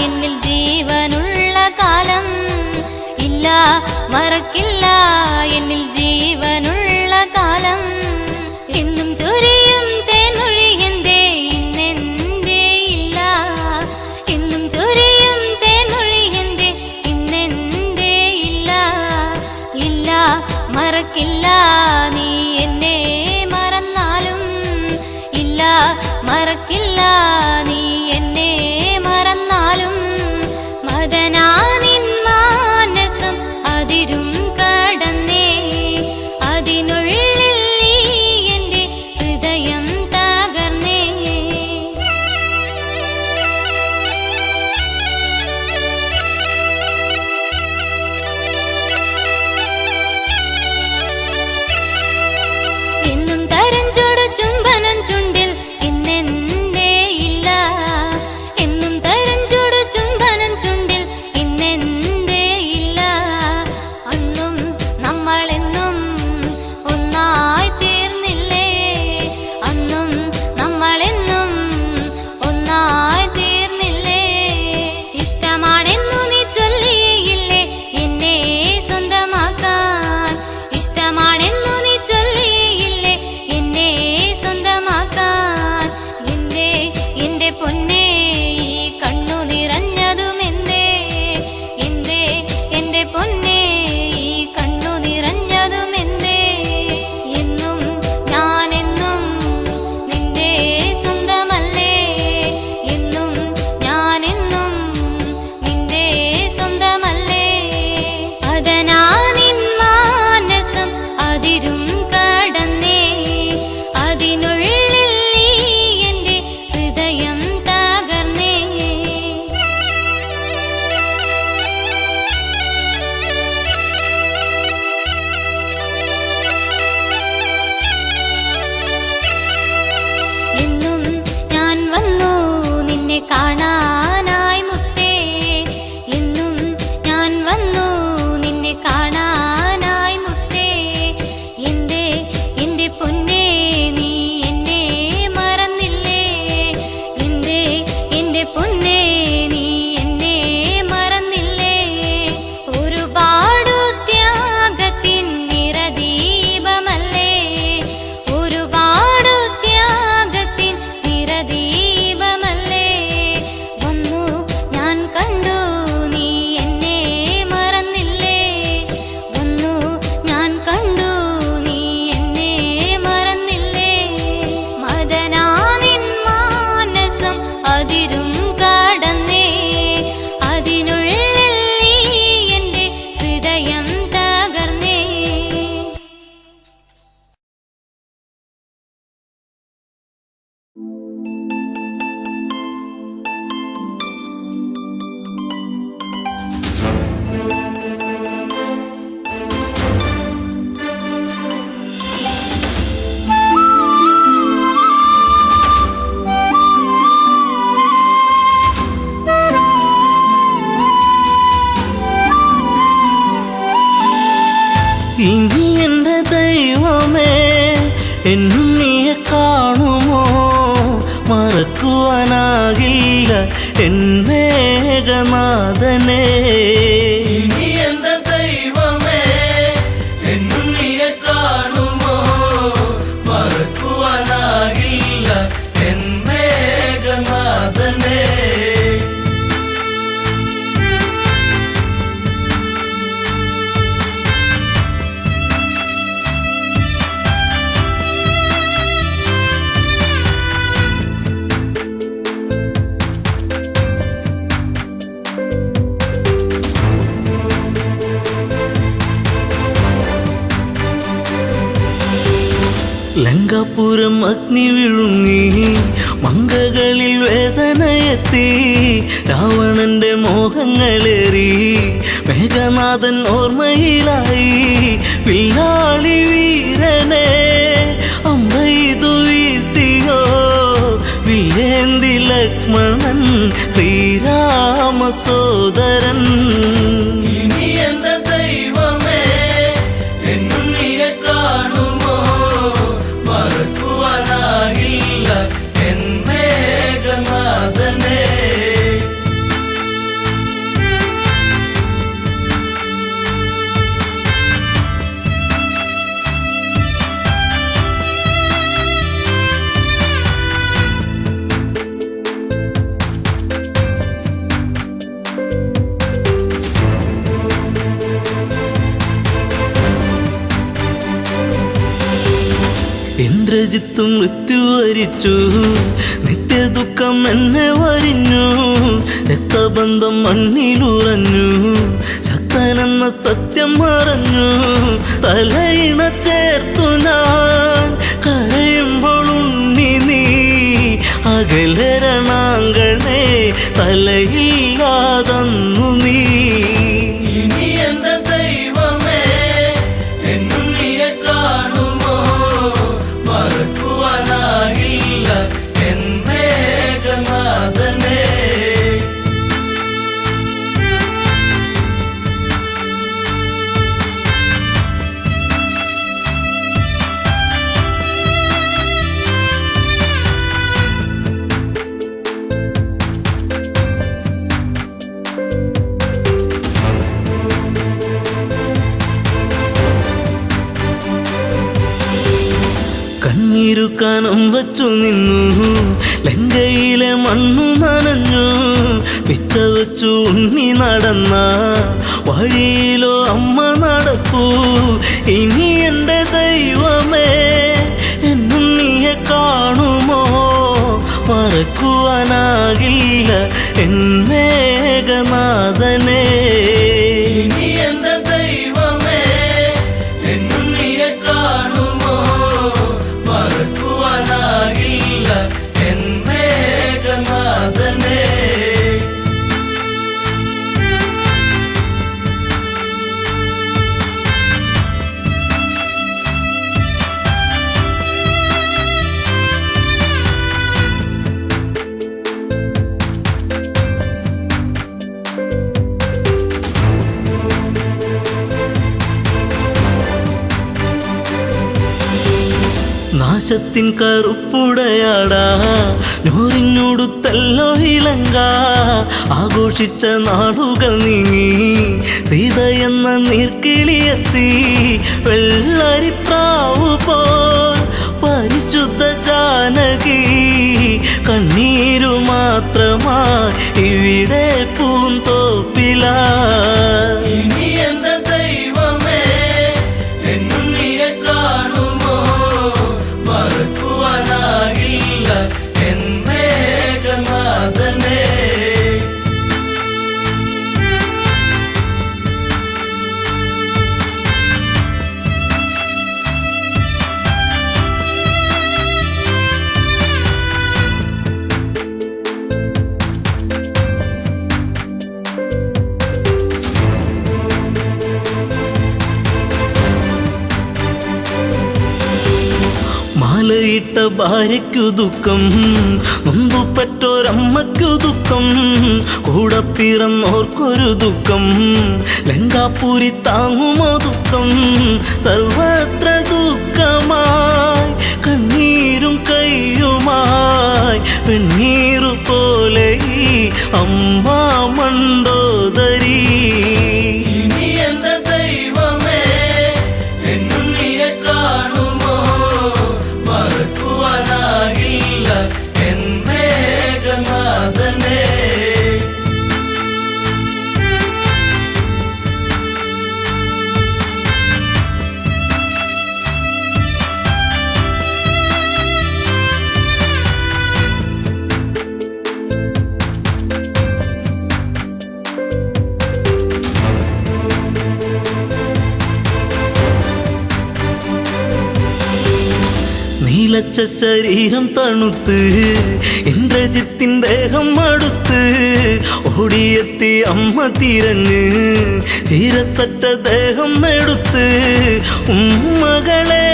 എന്നിൽ ജീവനുള്ള കാലം, ഇല്ല മറക്കില്ല എന്നിൽ ജീവനുള്ള കാലം. എന്നും ചൊരിയും തേൻമൊഴി എന്തേ ഇന്നെന്തേ ഇല്ല, എന്നും ചൊരിയും തേൻമൊഴി എന്തേ ഇന്നെന്തേ ഇല്ല. ഇല്ല മറക്കില്ല നീ എന്നെ മറന്നാലും, ഇല്ല മറക്കില്ല നീ എന്നെ മറന്നാലും. മദനാനിൻ മാനസം അതിരും കടന്നേ, അതിനുള്ളിൽ നീ എൻ്റെ ഹൃദയം തകർന്നേ. ഇനി എൻ്റെ ദൈവമേ എന്നുണ്ണിയെ കാണുമോ മറക്കുവാനാകില്ല എൻ മേഘനാഥനെ ഇനി എൻ്റെ ദൈവമേ എന്നുണ്ണിയെ കാണുമോ മറക്കുവാനാകില്ല എൻ മേഘനാഥനെ ലങ്കാപുരം അഗ്നി വിഴുങ്ങി മങ്കകളിൽ വേദനയെത്തി രാവണന്റെ മോഹങ്ങളേറി മേഘനാഥൻ ഓർമ്മയിലായി വില്ലാളി വീരനെ അമ്പെയ്തു വീഴ്ത്തിയോ വില്ലേന്തി ലക്ഷ്മണൻ ശ്രീരാമ സോദരൻ ഇനി എൻ്റെ ദൈവമേ എന്നുണ്ണിയെ കാണുമോ മറക്കുവാനാകില്ല എൻ മേഘനാഥനെ ഇന്ദ്രജിത്ത് മൃത്യു വരിച്ചു നിത്യദുഃഖം എന്നെ വരിഞ്ഞു രക്തബന്ധം മണ്ണിലുറഞ്ഞു ശക്തനെന്ന സത്യം മറഞ്ഞു തലയിണ ചേർത്തു ഞാൻ കരയുമ്പോൾ ഉണ്ണി നീ അകലരണാങ്കണേ തലയില്ലാതന്നു നീ ഇനി എൻ്റെ ദൈവമേ എന്നുണ്ണിയെ കാണുമോ മറക്കുവാനാകില്ല എൻ മേഘനാഥനെ കണ്ണീരു കനം വച്ചു നിന്നു ലങ്കയിലെ മണ്ണു നനഞ്ഞു പിച്ച വച്ചു ഉണ്ണി നടന്ന വഴിയിലോ അമ്മ നടക്കൂ ഇനി എൻ്റെ ദൈവമേ എന്നുണ്ണിയെ കാണുമോ മറക്കുവാനാകില്ല എൻ മേഘനാഥനെ ഇനി എൻ്റെ ദൈവമേ എന്നുണ്ണിയെ കാണുമോ മറക്കുവാനാകില്ല എൻ മേഘനാഥനെ നാശത്തിൻ കറുപ്പുടയാടാ നൂറിഞ്ഞൊടുത്തല്ലോ ഇലങ്ക ആഘോഷിച്ച നാളുകൾ നീങ്ങി സീത എന്ന നീർക്കിളിയെത്തി വെള്ളരിപ്രാവു പോൽ പരിശുദ്ധ ജാനകി കണ്ണീരു മാത്രമായി ഇവിടെ പൂന്തോപ്പില ഇനി എൻ്റെ ദൈവമേ എന്നുണ്ണിയെ കാണുമോ മറക്കുവാനാകില്ല എൻ മേഘനാഥനെ മാലയിട്ട ഭാര്യയ്ക്കു ദുഃഖം നൊന്തുപറ്റോരമ്മയ്ക്കു ദുഃഖം കൂടെ പിറന്നോർക്കൊരു ദുഃഖം ലങ്കാപുരി താങ്ങുമോ ദുഃഖം സർവത്ര ദുഃഖമായി കണ്ണീരും കയ്യുമായി വെണ്ണീറു പോലെ ഈ അമ്മ മണ്ടോദരി. ഇനി എന്റെ ദൈവമേ എന്നുണ്ണിയെ കാണുമോ മറക്കുവാനാകില്ല എൻ മേഘനാഥനെ. നീലച്ച ശരീരം തണുത്ത് ഇന്ദ്രജിത്തിൻ ദേഹം അടുത്ത് ഓടിയെത്തി അമ്മ തിരഞ്ഞ് ചീരസറ്റ ദേഹം എടുത്ത് ഉമ്മകളെ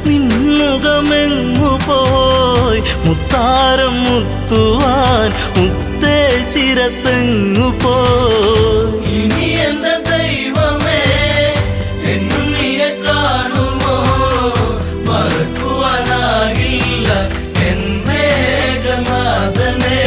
നിന്നുകമെങ്ങു പോയി മുത്താരം മുത്തുവാൻ മുത്തേ ശിരത്തെങ്ങു പോയി. ഇനി എന്റെ ദൈവമേ എന്നുണ്ണിയെ കാണുമോ മറക്കുവാനാകില്ല എൻ മേഘനാഥനെ.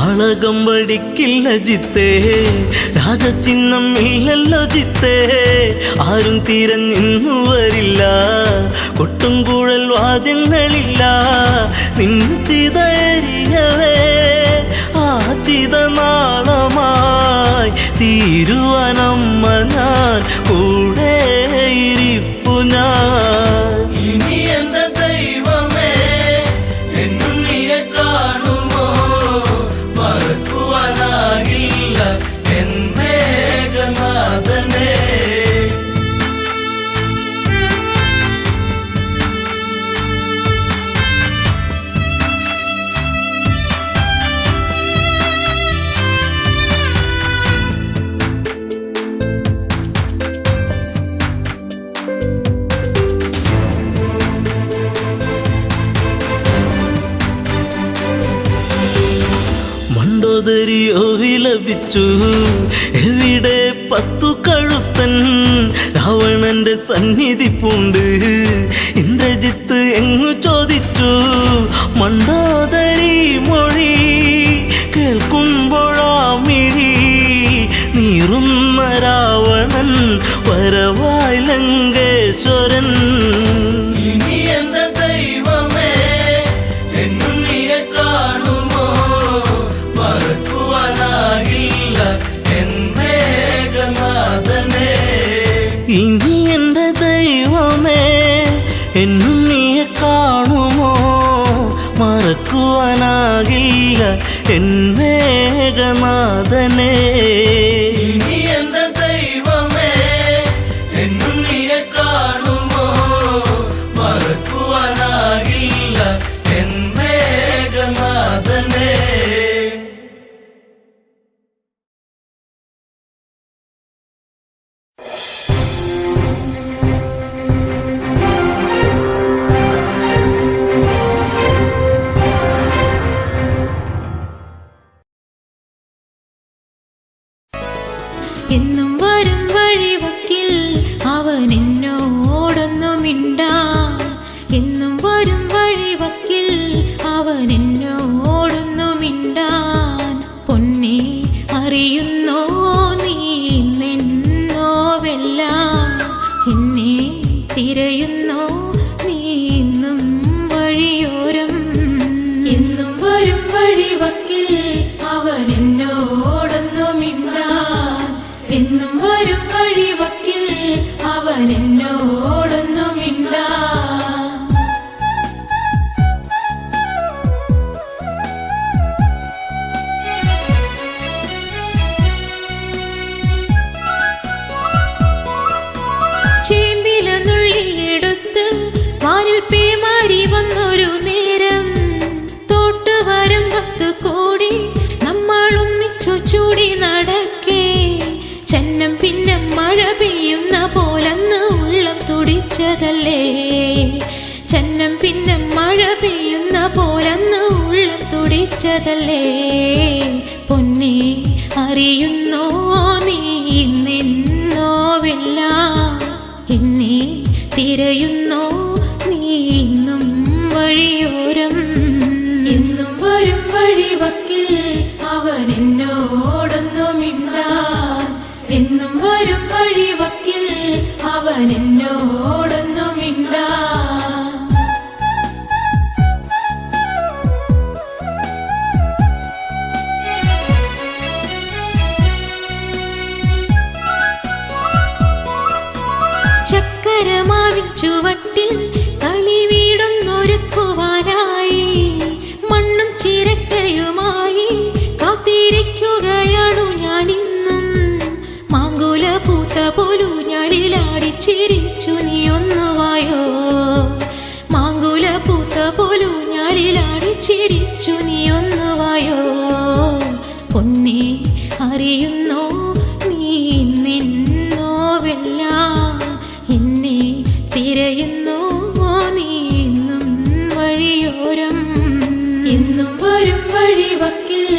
ആളകം വടിക്കില്ല ജിത്തേ രാജചിഹ്നം ഇല്ലല്ലോ ജിത്തേ ആരും തിരഞ്ഞിന്നു വരില്ല കൊട്ടും കുഴൽ വാദ്യങ്ങളില്ല നിൻ ചിതയരിയവേ ആ ചിത നാളമായി തീരുവാനമ്മ ഞാൻ കൂടെ ഇരിപ്പു ഞാൻ. ഇനി എന്റെ ദൈവമേ എന്നുണ്ണിയെ കാണുമോ മറക്കുവാനാകില്ല എൻ മേഘനാഥനെ. മണ്ടോദരിയോ വിലപിച്ചു എവിടെ 10 കഴുത്തൻ രാവണന്റെ സന്നിധി പൂണ്ട് ഇന്ദ്രജിത്ത് എങ്ങു ചോദിച്ചു മണ്ടോദരി മൊഴി കേൾക്കുമ്പോഴാ മിഴി നീറുന്ന രാവണൻ വരവായി ലങ്കേശ്വരൻ. ഇനി എന്റെ ദൈവമേ എന്നുണ്ണിയെ കാണുമോ മറക്കുവാനാകില്ല എൻ മേഘനാഥനെ. ഇനി എന്റെ ദൈവമേ എന്നുണ്ണിയെ കാണുമോ മറക്കുവാനാകില്ല എൻ മേഘനാഥനെ. ഇനി എന്റെ ദൈവമേ എന്നുണ്ണിയെ കാണുമോ മറക്കുവാനാകില്ല എൻ മേഘനാഥനെ. എന്നും വരും വഴിവക്കിൽ അവൻ എന്നോടൊന്നു മിണ്ടാൻ. എന്നും വരും വഴിവക്കിൽ അവൻ എന്നോടൊന്നു മിണ്ടാൻ. പൊന്നെ അറിയുന്നോ നീ നിന്നോവെല്ലാം എന്നെ തിരയുന്നോ നീ ഇന്നും വഴിയോരം. എന്നും വരും വഴിവക്കിൽ അവൻ എന്നോടൊന്നു മിണ്ടാൻ. എന്നും വരും വഴിവക്കിൽ അവൻ എന്നോടൊന്നു മിണ്ടാൻ. പഠിച്ചതല്ലേ പൊന്നെ അറിയുന്നോ നീ ഇന്നെന്നോവെല്ലാം എന്നെ തിരയുന്നോ നീ ഇന്നും വഴിയോരം എന്നും വരും വഴിവക്കിൽ അവൻ എന്നോടൊന്നും മിണ്ടാൻ എന്നും വരും വഴിവക്കിൽ അവൻ എന്നോടൊന്നും മിണ്ടാൻ ചക്കരമാവിൻ ചുവട്ടിൽ കളി വീടൊന്നൊരുക്കുവാനായി മണ്ണും ചിരക്കയുമായി കാത്തിരിക്കുകയാണു ഞാനിന്നും മാങ്കുല പൂത്ത പോലു ഞാലിലാടി ചിരിച്ചു നീ ഒന്നുവായോ മാങ്കുല പൂത്ത പോലു ഞാലിലാടി ചിരിച്ചു നീ ഒന്നുവായോ പൊന്നെ അറിയുന്നോ നീ നിന്നോവെല്ലാം എന്നെ തിരയുന്നോ നീ ഇന്നും വഴിയോരം എന്നും വരും വഴിവക്കിൽ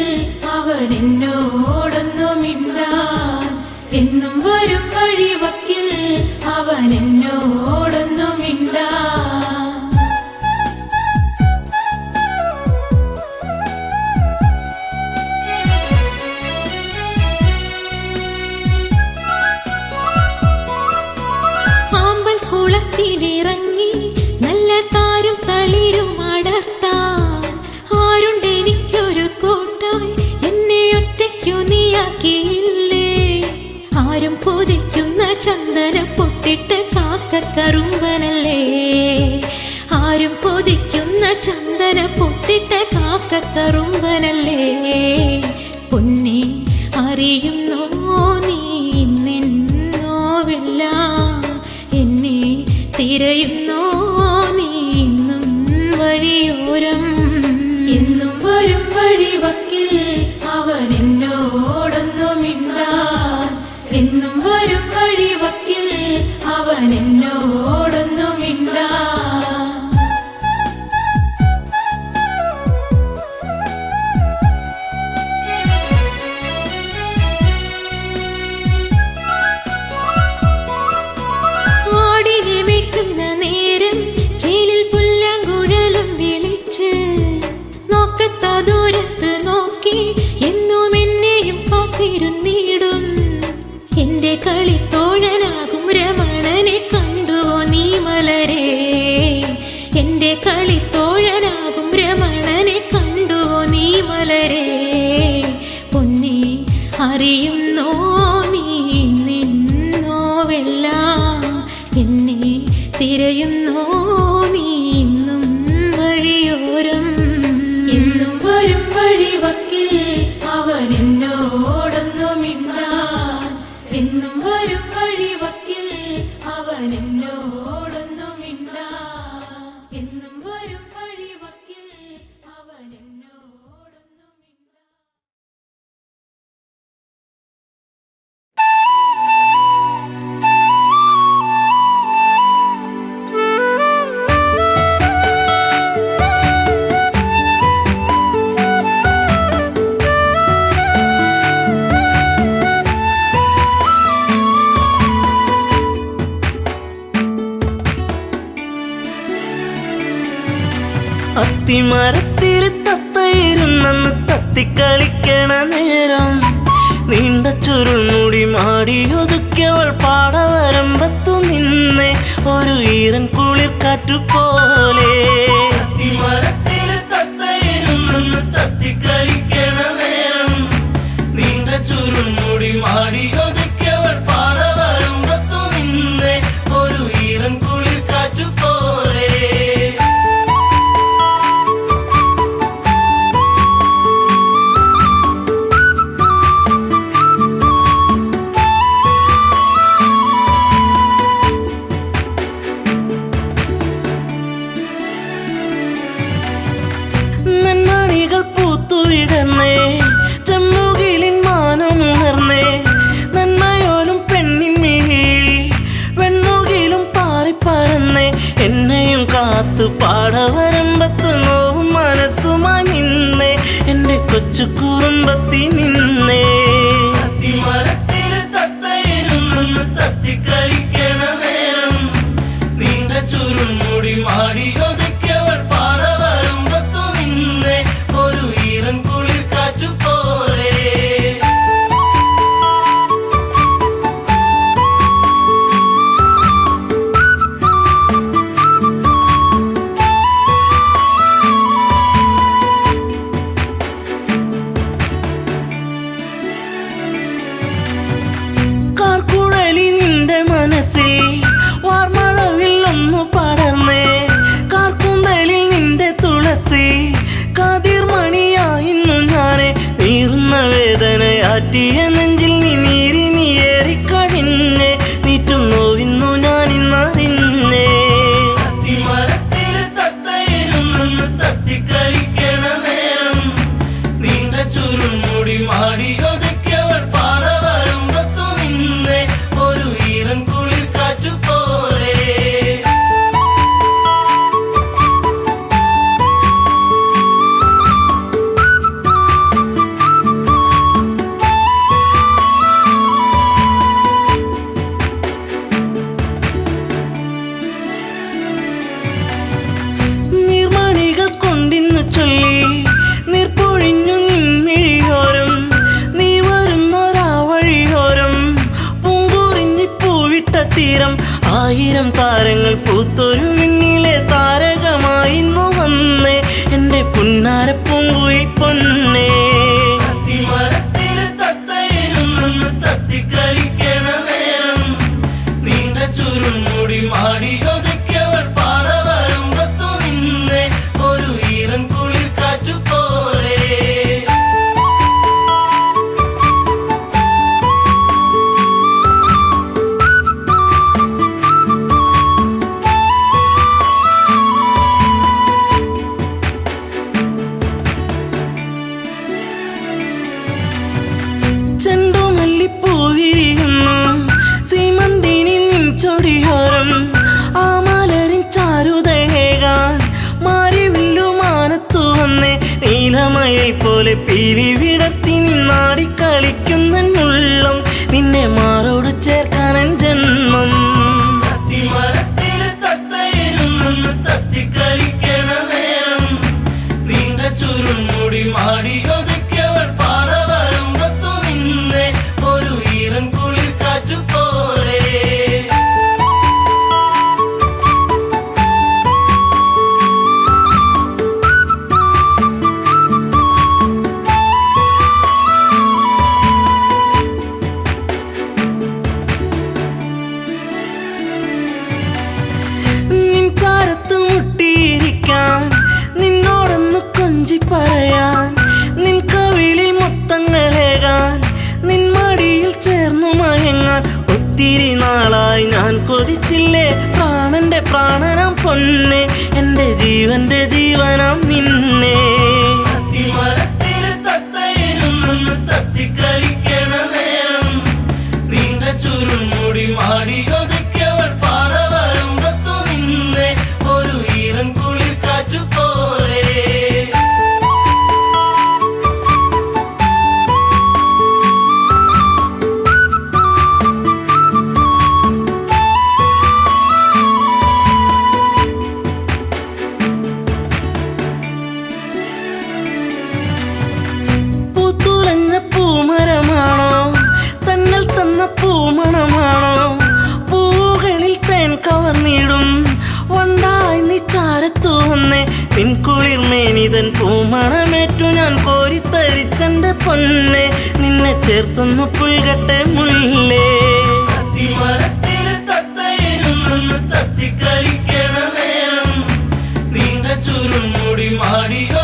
അവൻ എന്നോടൊന്നും മിണ്ടാൻ എന്നും വരും വഴിവക്കിൽ അവൻ എന്നോടൊന്നും മിണ്ടാൻ കുളത്തിലിറങ്ങി നല്ല താരും തളിരും അടർത്താൻ ആരുണ്ടെനിക്കൊരു കോട്ടായി എന്നെ ഒറ്റയ്ക്കു നീയാക്കിയില്ലേ ആരും കൊതിക്കുന്ന ചന്ദന പൊട്ടിട്ട് കാക്കക്കറുമ്പനല്ലേ ആരും കൊതിക്കുന്ന ചന്ദന പൊട്ടിട്ട് കാക്കക്കറുമ്പനല്ലേ പൊന്നെ അറിയുന്നോ നീ നിന്നോവെല്ലാം എന്നെ തിരയുന്നോ നീ ഇന്നും വഴിയോരം എന്നും വരും വഴിവക്കിൽ അവൻ എന്നോടൊന്നും മിണ്ടാൻ എന്നും വരും വഴിവക്കിൽ അവൻ എന്നോടൊന്നും മിണ്ടാൻ നേരം ചേലിൽ പുല്ലാങ്കുഴലും വിളിച്ച് നോക്കത്ത ദൂരത്ത് നോക്കി എന്നും എന്നെയും കാത്തിരുന്നിടും എന്റെ കളിത്തോഴനാകും രമണനെ കണ്ടുവോ നീ മലരേ എന്റെ കളിത്തോഴനാകും രമണനെ കണ്ടുവോ നീ മലരേ പൊന്നെ അറിയുന്നോ നീ നിന്നോവെല്ലാം എന്നെ തിരയുന്നോ നീ ഇന്നും വഴിയോരം എന്നും വരും വഴിവക്കിൽ അവൻ എന്നോടൊന്നും മിണ്ടാൻ എന്നും വരും വഴിവക്കിൽ അവൻ എന്നോടൊന്നും മിണ്ടാൻ എന്നും വരും വഴിവക്കിൽ അവൻ എന്നോടൊന്നും മിണ്ടാൻ അത്തിമരത്തിൽ തത്തയിരുന്നെന്ന് തത്തിക്കളിക്കണ നേരം നീണ്ട ചുരുൾമുടി മാടിയൊതുക്കിയവൾ പാടവരമ്പത്തു നിന്നെ ഒരു ഈറൻ കുളിർ കാറ്റുപോലെ അത്തിമരത്തിൽ തത്തയിരുന്നെന്ന് തത്തിക്കളിക്കണ നേരം നീണ്ട ചുരുൾമുടി മാടിയൊതുക്കിയവൾ പാടവരമ്പത്തു നിന്നെ ഒരു ഈറൻ കുളിർ കാറ്റുപോലെ കൊച്ചു കുറുമ്പത്തി നിന്നേ അത്തിമരത്തില് തത്തയിരുന്നെന്ന് തത്തിക്കളിക്കണ നേരം നിന്റെ ചുരുൾമുടി മാടിയൊതുക്കിയവൾ പാറ വരുമ്പത്തു നിന്നെ ഒരു ഈറൻ കുളിർ കാറ്റു പോലെ കാർക്കുഴലി നിന്റെ മനസ്സിൽ വാർമഴവിൽ ഒന്നു പടർന്നേ കാർക്കുന്തലിൽ നിന്റെ തുളസി കാതിർമണിയായിരുന്നു ഞാനെ നീറുന്ന വേദനയാറ്റിയ നെഞ്ചിൽ നീ നീരി നീയേറിക്കഴിഞ്ഞേ നീറ്റും നോവിന്നു ഞാനിന്നറിഞ്ഞേ അത്തിമരത്തില് തത്തയിരുന്നെന്ന് തത്തിക്കളിക്കണ നേരം നിന്റെ ചുരുൾമുടി മാടിയൊതുക്കിയവൾ പാറ വരുമ്പത്തു നിന്നെ ഒരു ഈറൻ കുളിർ കാറ്റു പോലെ നീർമണികൾ കൊണ്ടിന്നു ചൊല്ലി നീർപ്പൊഴിഞ്ഞു നിൻമിഴിയോരം നീ വരുന്നൊരാ വഴിയോരം പൂങ്കുറിഞ്ഞി പൂവിട്ട തീരം ആയിരം താരങ്ങൾ പൂത്തൊരു വിണ്ണിലെ താരകമായിന്നു വന്നേ എൻ്റെ പുന്നാര പൂങ്കുയിൽ പൊന്നേ അത്തിമരത്തില് തത്തയിരുന്നെന്ന് തത്തിക്കളിക്കണ നേരം നിന്റെ ചുരുൾമുടി മാടിയൊതുക്കിയവൾ പാറ വരുമ്പത്തു നിന്നെ ഒരു ഈറൻ കുളിർ കാറ്റു പോലെ ചെണ്ടുമല്ലിപ്പൂവിരിയുന്നു സീമന്തിനി നിൻ ചൊടിയോരം ആ മലരിൻ ചാരുതേകാൻ മാരിവില്ലു മാനത്തു വന്നേ നീലമയിൽ പോലെ പീലി വിടത്തി നിന്നാടിക്കളിക്കുന്നുള്ളം നിന്നെ മാറോട് ചേർക്കാനൻ ജന്മം അത്തിമരത്തില് തത്തയിരുന്നെന്ന് തത്തിക്കളിക്കണ നേരം നിന്റെ ചുരുൾമുടി മാടിയൊതുക്കിയവൾ പാറ വരുമ്പത്തു നിന്നെ ഒരു ഈറൻ കുളിർ കാറ്റു പോലെ നിൻ ചാരത്ത് മുട്ടിയിരിക്കാൻ നിന്നോടൊന്ന് കൊഞ്ചി പറയാൻ നിൻ കവിളിൽ മുത്തങ്ങളേകാൻ നിൻ മടിയിൽ ചേർന്നു മയങ്ങാൻ ഒത്തിരി നാളായി ഞാൻ കൊതിച്ചില്ലേ പ്രാണന്റെ പ്രാണനാം പൊന്നെ എൻ്റെ ജീവന്റെ ജീവനാം നിന്നെ അത്തിമരത്തില് തത്തയിരുന്നെന്ന് തത്തിക്കളിക്കണ നേരം നിന്റെ ചുരുൾമുടി മാടിയൊതുക്കിയവൾ പാറ വരുമ്പത്തു നിന്നെ ഒരു ഈറൻ കുളിർ കാറ്റു പോലെ പൂത്തുലഞ്ഞ പൂമരമാണോ തന്നൽ തന്ന പൂമണമാണോ പൂകളിൽ തേൻ കവർന്നിടും വണ്ടായി നീ ചാരത്തു വന്നേ നിൻ കുളിർമേനിതൻ പൂമണമേറ്റു ഞാൻ കോരിത്തരിച്ചെന്റെ പൊന്നെ നിന്നെ ചേർത്തൊന്നു പുൽകട്ടെ മുല്ലേ അത്തിമരത്തില് തത്തയിരുന്നെന്ന് തത്തിക്കളിക്കണ നേരം നിന്റെ ചുരുൾമുടി മാടിയോ